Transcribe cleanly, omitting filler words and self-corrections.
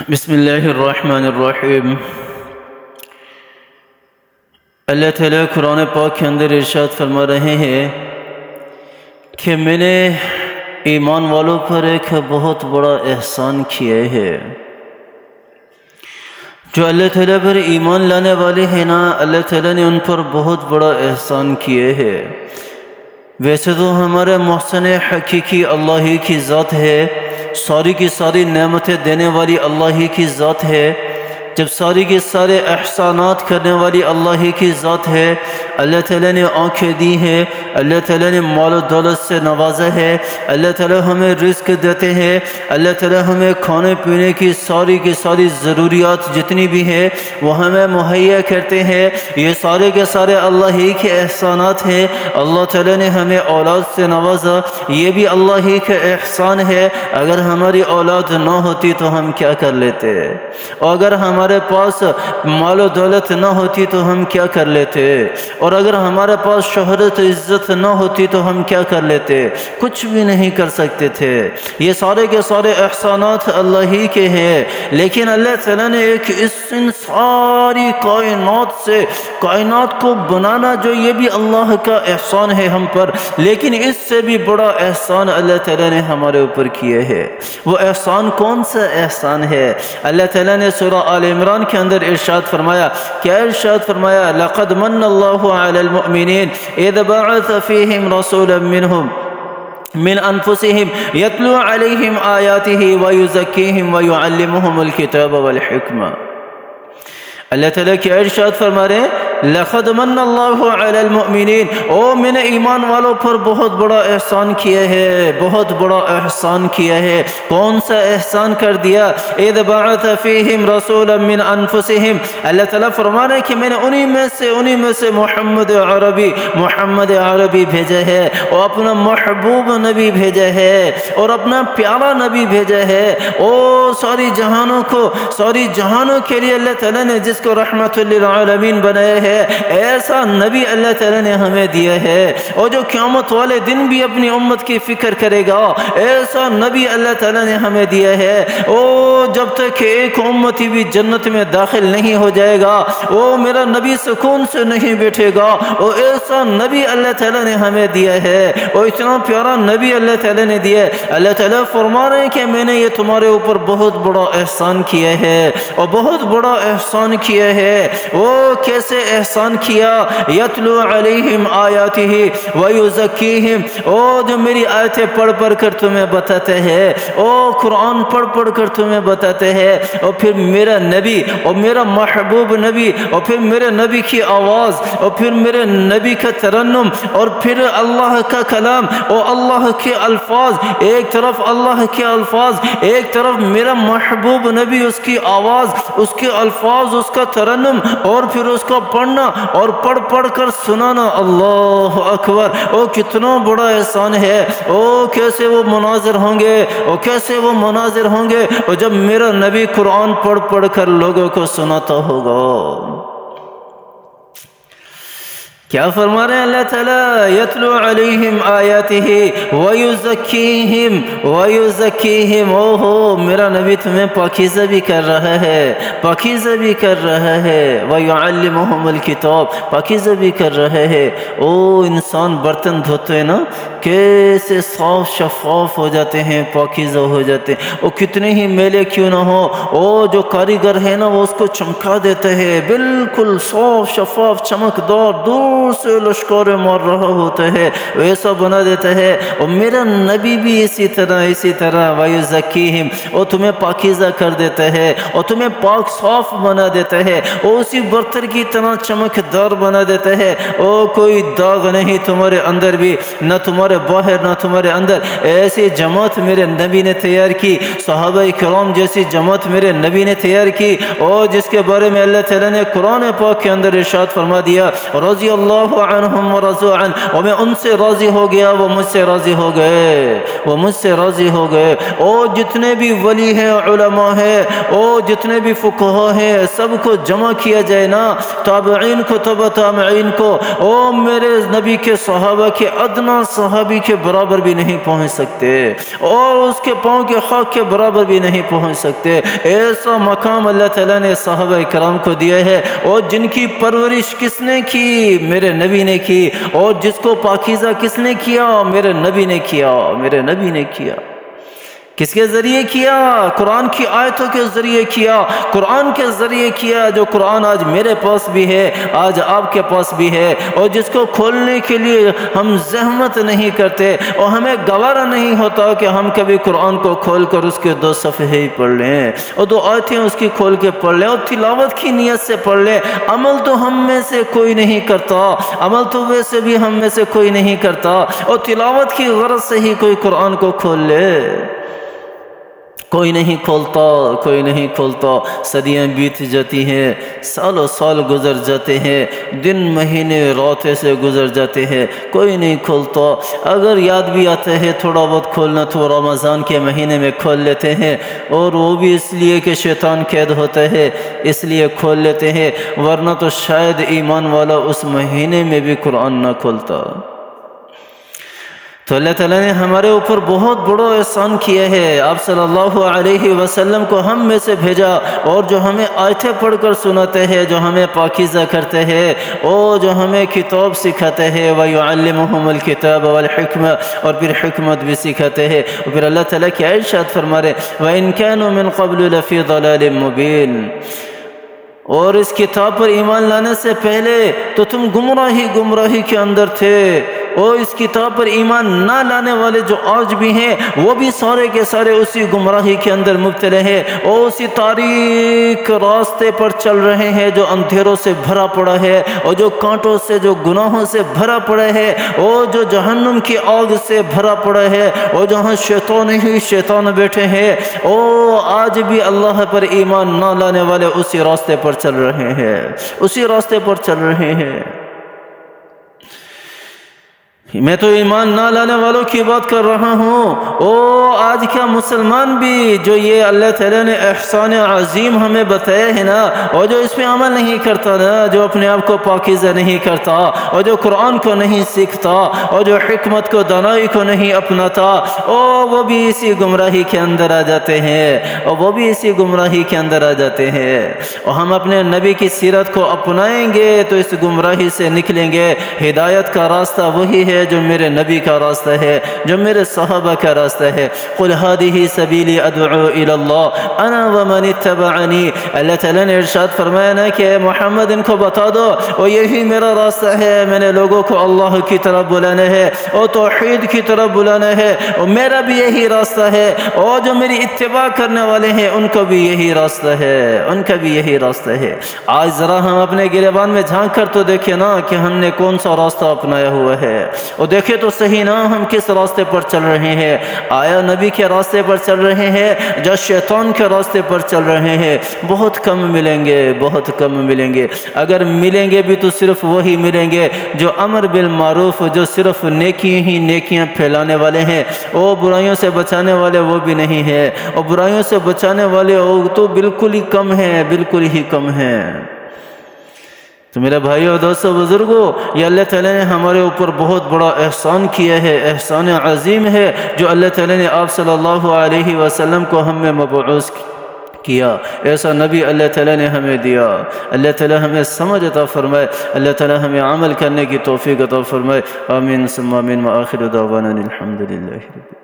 بسم اللہ الرحمن الرحیم۔ اللہ تعالیٰ قرآن پاک کے اندر ارشاد فرما رہے ہیں کہ میں نے ایمان والوں پر ایک بہت بڑا احسان کیا ہے۔ جو اللہ تعالیٰ پر ایمان لانے والے ہیں نا، اللہ تعالیٰ نے ان پر بہت بڑا احسان کیے ہے۔ ویسے تو ہمارے محسن حقیقی اللہ ہی کی ذات ہے، ساری کی ساری نعمتیں دینے والی اللہ ہی کی ذات ہے، جب ساری کی سارے احسانات کرنے والی اللہ ہی کی ذات ہے۔ اللہ تعالیٰ نے آنکھیں دی ہیں، اللہ تعالیٰ نے مال و دولت سے نوازا ہے، اللہ تعالیٰ ہمیں رزق دیتے ہیں، اللہ تعالیٰ ہمیں کھانے پینے کی ساری ضروریات جتنی بھی ہیں وہ ہمیں مہیا کرتے ہیں۔ یہ سارے کے سارے اللہ ہی کے احسانات ہیں۔ اللہ تعالیٰ نے ہمیں اولاد سے نوازا، یہ بھی اللہ ہی کا احسان ہے۔ اگر ہماری اولاد نہ ہوتی تو ہم کیا کر لیتے، اور اگر ہمارے پاس مال و دولت نہ ہوتی تو ہم کیا کر لیتے، اور اگر ہمارے پاس شہرت عزت نہ ہوتی تو ہم کیا کر لیتے، کچھ بھی نہیں کر سکتے تھے۔ یہ سارے کے سارے احسانات اللہ ہی کے ہیں، لیکن اللہ تعالیٰ نے ایک ان ساری کائنات سے کائنات کو بنانا، جو یہ بھی اللہ کا احسان ہے ہم پر، لیکن اس سے بھی بڑا احسان اللہ تعالیٰ نے ہمارے اوپر کیے ہے۔ وہ احسان کون سا احسان ہے؟ اللہ تعالیٰ نے سورہ آل عمران کے اندر ارشاد فرمایا، کیا ارشاد فرمایا؟ لقد من اللہ علی المؤمنین اذ بعث فیہم رسولا منہم من انفسہم یتلو علیہم آیاتہ ویزکیہم ویعلمہم الکتاب والحکمہ۔ اللہ تعالیٰ کی ارشاد فرما رہے ہیں، لقد من اللہ علی المؤمنین، او میں نے ایمان والوں پر بہت بڑا احسان کیا ہے، بہت بڑا احسان کیا ہے۔ کون سا احسان کر دیا؟ اذ بعث فیہم رسولا من انفسہم، اللہ تعالیٰ فرما رہے ہیں کہ میں نے انہی میں سے محمد عربی بھیجا ہے، اور اپنا محبوب نبی بھیجا ہے، اور اپنا پیارا نبی بھیجا ہے، اور ساری جہانوں کے لیے اللہ تعالیٰ نے جس کو رحمت للعالمین بنایا ہے، ایسا نبی اللہ تعالیٰ نے ہمیں دیا ہے، اور جو قیامت والے دن بھی اپنی امت کی فکر کرے گا، ایسا نبی اللہ تعالیٰ نے ہمیں دیا ہے۔ او جب تک کہ ایک امتی بھی جنت میں داخل نہیں ہو جائے گا، او میرا نبی سکون سے نہیں بیٹھے گا، او ایسا نبی اللہ تعالیٰ نے ہمیں دیا ہے، اور اتنا پیارا نبی اللہ تعالیٰ نے دیا ہے۔ اللہ تعالیٰ فرما رہے ہیں کہ میں نے یہ تمہارے اوپر بہت بڑا احسان کیا ہے، اور بہت بڑا احسان کیا ہے۔ وہ کیسے احسان کیا؟ یتلو علیہم آیاتہ ویزکیہم، او جو میری آیتیں پڑھ کر تمہیں بتاتے ہیں، او قرآن پڑھ کر تمہیں بتاتے ہیں، اور پھر میرا نبی اور میرا محبوب نبی، اور پھر میرے نبی کی آواز، اور پھر میرے نبی کا ترنم، اور پھر اللہ کا کلام اور اللہ کے الفاظ، ایک طرف اللہ کے الفاظ، ایک طرف میرا محبوب نبی، اس کی آواز، اس کے الفاظ، اس کا ترنم، اور پھر اس کو پڑھنا اور پڑھ کر سنانا۔ اللہ اکبر! او کتنا بڑا احسان ہے! او کیسے وہ مناظر ہوں گے، او کیسے وہ مناظر ہوں گے، اور جب میرا نبی قرآن پڑھ کر لوگوں کو سناتا ہوگا۔ کیا فرما رہے ہیں اللہ تعالیٰ؟ یتلو علیہم آیاتہ ویزکیہم، او ہو میرا نبی تمہیں پاکیزہ بھی کر رہا ہے، ویعلمہم الکتاب، پاکیزہ بھی کر رہا ہے۔ او انسان برتن دھوتے ہیں نا، کیسے صاف شفاف ہو جاتے ہیں، پاکیزہ ہو جاتے ہیں، او کتنے ہی میلے کیوں نہ ہو، او جو کاریگر ہے نا وہ اس کو چمکا دیتا ہے، بالکل صاف شفاف چمکدار، دور سے لشکار مار رہا ہوتا ہے ویسا بنا دیتا ہے۔ اور میرا نبی بھی اسی طرح ویزکیہم، اور تمہیں پاکیزہ کر دیتا ہے، اور تمہیں پاک صاف بنا دیتا ہے، اور اسی برتن کی طرح چمکدار بنا دیتا ہے، اور کوئی داغ نہیں تمہارے اندر بھی، نہ تمہارے باہر نہ تمہارے اندر۔ ایسی جماعت میرے نبی نے تیار کی، صحابہ کرام جیسی جماعت میرے نبی نے تیار کی، اور جس کے بارے میں اللہ تعالیٰ نے قرآن پاک کے اندر ارشاد فرما دیا، رضی اللہ اللہ عنہم ورضوا عنہ، اور میں ان سے راضی ہو گیا، وہ مجھ سے راضی ہو گئے، وہ مجھ سے راضی ہو گئے۔ اور جتنے بھی ولی ہیں، علماء ہیں، اور جتنے بھی فقہاء ہیں، سب کو جمع کیا جائے نا، تابعین کو، تبع تابعین کو، اور میرے نبی کے صحابہ کے ادنا صحابی کے برابر بھی نہیں پہنچ سکتے، اور اس کے پاؤں کے خاک کے برابر بھی نہیں پہنچ سکتے۔ ایسا مقام اللہ تعالیٰ نے صحابہ کرام کو دیا ہے، اور جن کی پرورش کس نے کی؟ میرے نبی نے کی، اور جس کو پاکیزہ کس نے کیا؟ میرے نبی نے کیا، میرے نبی نے کیا۔ کس کے ذریعے کیا؟ قرآن کی آیتوں کے ذریعے کیا، قرآن کے ذریعے کیا، جو قرآن آج میرے پاس بھی ہے، آج آپ کے پاس بھی ہے، اور جس کو کھولنے کے لیے ہم زحمت نہیں کرتے، اور ہمیں گوارا نہیں ہوتا کہ ہم کبھی قرآن کو کھول کر اس کے 2 صفحے ہی پڑھ لیں، اور 2 آیتیں اس کی کھول کے پڑھ لیں، اور تلاوت کی نیت سے پڑھ لیں۔ عمل تو ہم میں سے کوئی نہیں کرتا، عمل تو ویسے بھی ہم میں سے کوئی نہیں کرتا، اور تلاوت کی غرض سے ہی کوئی قرآن کو کھول لے، کوئی نہیں کھولتا، کوئی نہیں کھولتا۔ صدیاں بیت جاتی ہیں، سالوں سال گزر جاتے ہیں، دن مہینے رات سے گزر جاتے ہیں، کوئی نہیں کھولتا۔ اگر یاد بھی آتا ہے تھوڑا بہت کھولنا تو رمضان کے مہینے میں کھول لیتے ہیں، اور وہ بھی اس لیے کہ شیطان قید ہوتا ہے اس لیے کھول لیتے ہیں، ورنہ تو شاید ایمان والا اس مہینے میں بھی قرآن نہ کھولتا۔ تو اللہ تعالیٰ نے ہمارے اوپر بہت بڑا احسان کیا ہے، آپ صلی اللہ علیہ وسلم کو ہم میں سے بھیجا، اور جو ہمیں آیتیں پڑھ کر سناتے ہیں، جو ہمیں پاکیزہ کرتے ہیں، اور جو ہمیں کتاب سکھاتے ہیں، وَيُعَلِّمُهُمُ الْكِتَابَ وَالْحِكْمَةَ، اور پھر حکمت بھی سکھاتے ہیں۔ اور پھر اللہ تعالیٰ کیا ارشاد فرما رہے ہیں، وَإِن كَانُوا مِن قَبْلُ لَفِي ضَلَالٍ مُبِينٍ، اور اس کتاب پر ایمان لانے سے پہلے تو تم گمراہی کے اندر تھے، اور اس کتاب پر ایمان نہ لانے والے جو آج بھی ہیں وہ بھی سارے کے سارے اسی گمراہی کے اندر مبتلا ہیں، اور اسی تاریک راستے پر چل رہے ہیں جو اندھیروں سے بھرا پڑا ہے، اور جو کانٹوں سے، جو گناہوں سے بھرا پڑا ہے، اور جو جہنم کی آگ سے بھرا پڑا ہے، اور جہاں شیطان ہی شیطان بیٹھے ہیں، اور آج بھی اللہ پر ایمان نہ لانے والے اسی راستے پر چل رہے ہیں، اسی راستے پر چل رہے ہیں۔ میں تو ایمان نہ لانے والوں کی بات کر رہا ہوں، اور آج کا مسلمان بھی جو یہ اللہ تعالیٰ نے احسان عظیم ہمیں بتایا ہے نا، اور جو اس پہ عمل نہیں کرتا نا، جو اپنے آپ کو پاکیزہ نہیں کرتا، اور جو قرآن کو نہیں سیکھتا، اور جو حکمت کو، دانائی کو نہیں اپناتا، اور وہ بھی اسی گمراہی کے اندر آ جاتے ہیں، اور وہ بھی اسی گمراہی کے اندر آ جاتے ہیں۔ اور ہم اپنے نبی کی سیرت کو اپنائیں گے تو اس گمراہی سے نکلیں گے۔ ہدایت کا راستہ وہی ہے جو میرے نبی کا راستہ ہے، جو میرے صحابہ کا راستہ ہے۔ قل هذه سبیلی ادعو الی اللہ انا ومن اتبعنی، اللہ تعالیٰ نے ارشاد فرمایا نا کہ محمد ان کو بتا دو، اور یہی میرا راستہ ہے، میں نے لوگوں کو اللہ کی طرف بلانا ہے، اور توحید کی طرف بلانا ہے، اور میرا بھی یہی راستہ ہے، اور جو میری اتباع کرنے والے ہیں ان کو بھی یہی راستہ ہے، ان کا بھی یہی راستہ ہے۔ آج ذرا ہم اپنے گریبان میں جھانک کر تو دیکھیں نا کہ ہم نے کون سا راستہ اپنایا ہوا ہے، اور دیکھیں تو صحیح نا ہم کس راستے پر چل رہے ہیں۔ آیا نبی کے راستے پر چل رہے ہیں یا شیطان کے راستے پر چل رہے ہیں؟ بہت کم ملیں گے، بہت کم ملیں گے۔ اگر ملیں گے بھی تو صرف وہی ملیں گے جو امر بالمعروف، جو صرف نیکیاں پھیلانے والے ہیں، اور برائیوں سے بچانے والے وہ بھی نہیں ہیں، اور برائیوں سے بچانے والے تو بالکل ہی کم ہیں، بالکل ہی کم ہیں۔ تو میرے بھائیو اور دوستو، بزرگوں، یہ اللہ تعالیٰ نے ہمارے اوپر بہت بڑا احسان کیا ہے، احسان عظیم ہے جو اللہ تعالیٰ نے آپ صلی اللہ علیہ وسلم کو ہم میں مبعوث کیا۔ ایسا نبی اللہ تعالیٰ نے ہمیں دیا۔ اللہ تعالیٰ ہمیں سمجھ عطا فرمائے، اللہ تعالیٰ ہمیں عمل کرنے کی توفیق عطا فرمائے۔ آمین ثم آمین، وآخر دعوانا الحمدللہ۔